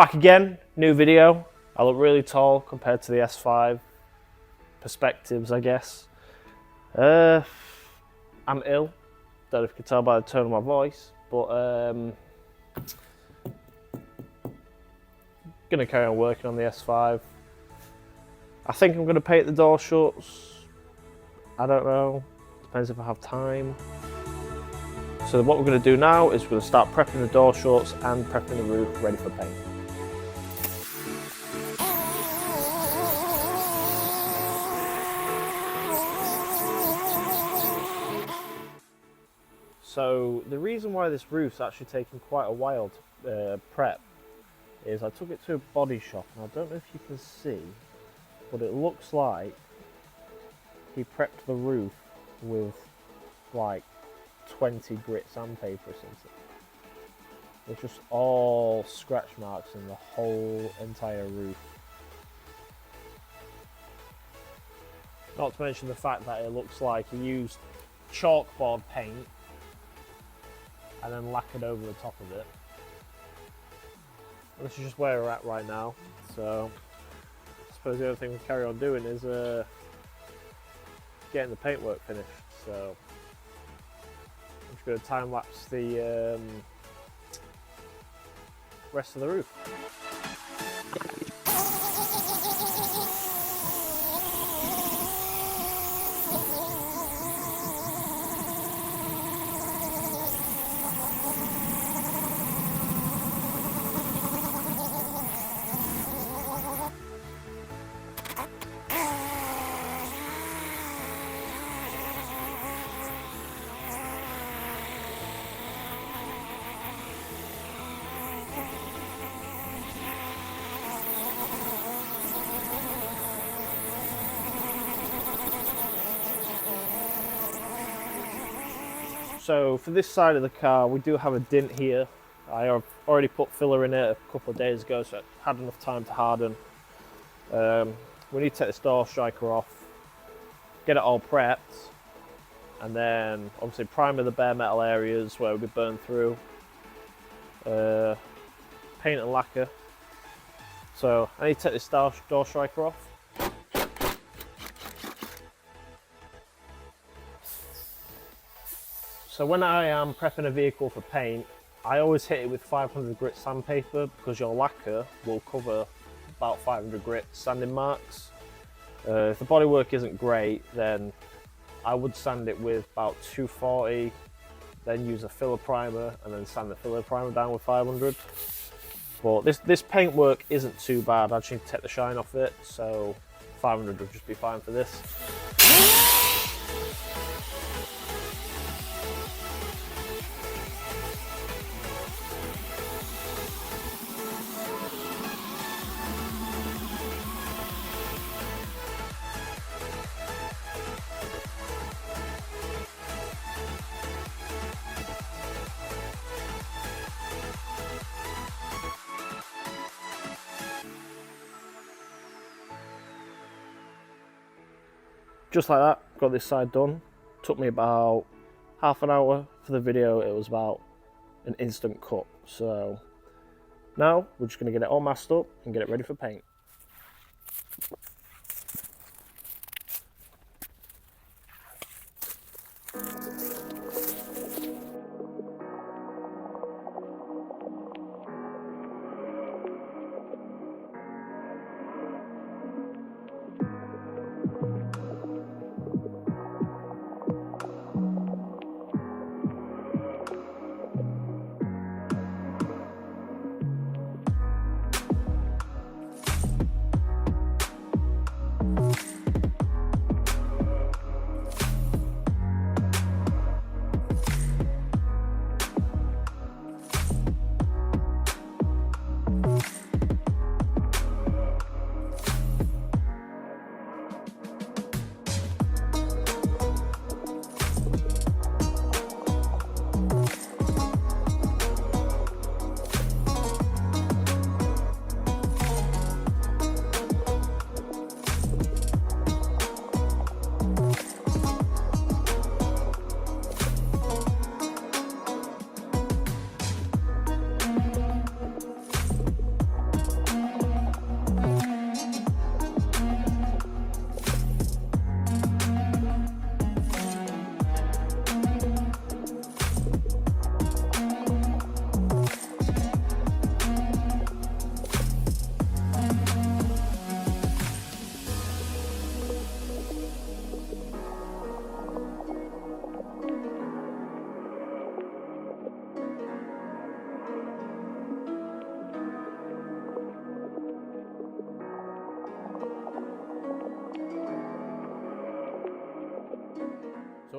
Back again, new video. I look really tall compared to the S5. Perspectives, I guess. I'm ill. Don't know if you can tell by the tone of my voice, but gonna carry on working on the S5. I think I'm gonna paint the door shuts. I don't know. Depends if I have time. So what we're gonna do now is we're gonna start prepping the door shuts and prepping the roof ready for paint. So the reason why this roof's actually taken quite a while to prep is I took it to a body shop, and I don't know if you can see, but it looks like he prepped the roof with like 20 grit sandpaper or something. There's just all scratch marks in the whole entire roof. Not to mention the fact that it looks like he used chalkboard paint and then lacquered over the top of it. And this is just where we're at right now. So I suppose the other thing we carry on doing is getting the paintwork finished. So I'm just going to time lapse the rest of the roof. So for this side of the car, we do have a dint here. I have already put filler in it a couple of days ago, so it had enough time to harden. We need to take the door striker off, get it all prepped, and then obviously primer the bare metal areas where we burn through, paint and lacquer. So I need to take this door striker off. So when I am prepping a vehicle for paint, I always hit it with 500 grit sandpaper because your lacquer will cover about 500 grit sanding marks. If the bodywork isn't great, then I would sand it with about 240, then use a filler primer and then sand the filler primer down with 500. But this paint work isn't too bad. I just need to take the shine off it, so 500 would just be fine for this. Just like that, got this side done. Took me about half an hour for the video. It was about an instant cut. So now we're just gonna get it all masked up and get it ready for paint.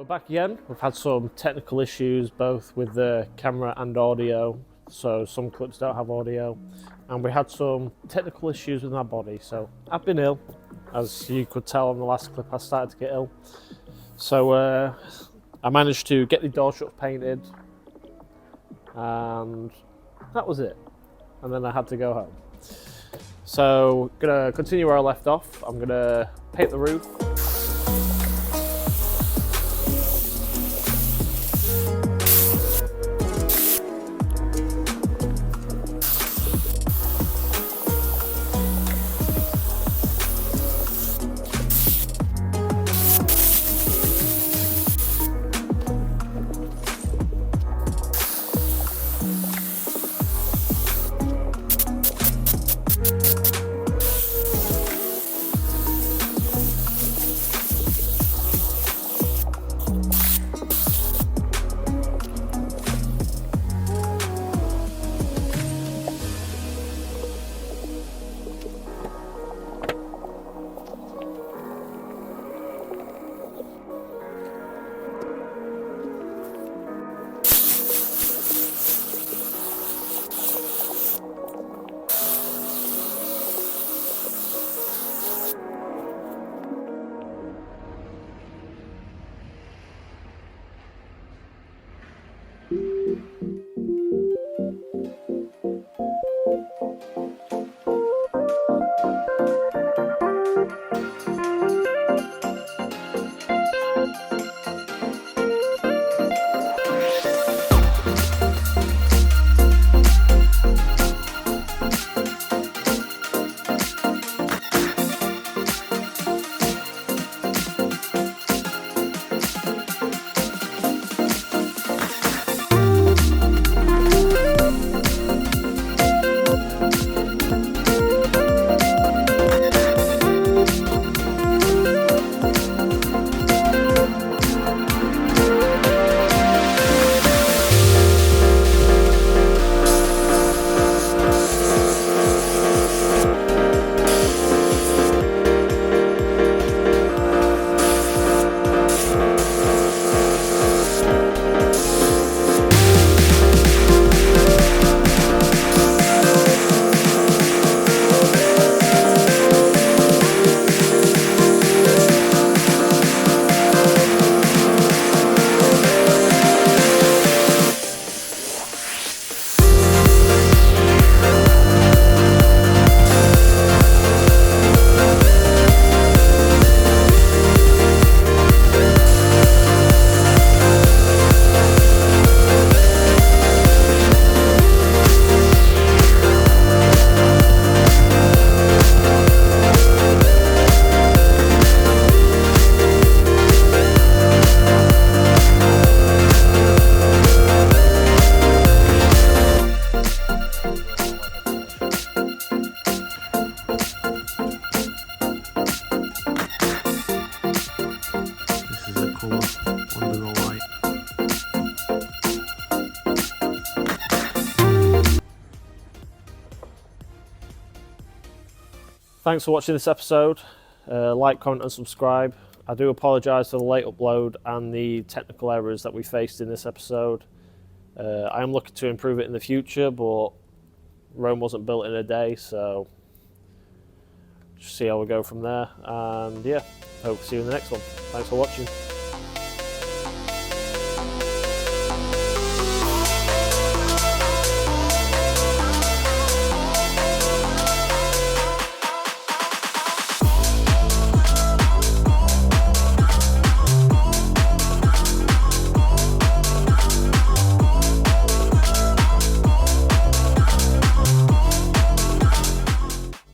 we're back again. We've had some technical issues both with the camera and audio, so some clips don't have audio, and we had some technical issues with my body. So I've been ill, as you could tell on the last clip. I started to get ill, so I managed to get the door shuts painted, and that was it. And then I had to go home. So gonna continue where I left off. I'm gonna paint the roof. Under the light. Thanks for watching this episode. Like, comment and subscribe. I do apologise for the late upload and the technical errors that we faced in this episode. I am looking to improve it in the future, but Rome wasn't built in a day, so just see how we go from there. And yeah, hope to see you in the next one. Thanks for watching.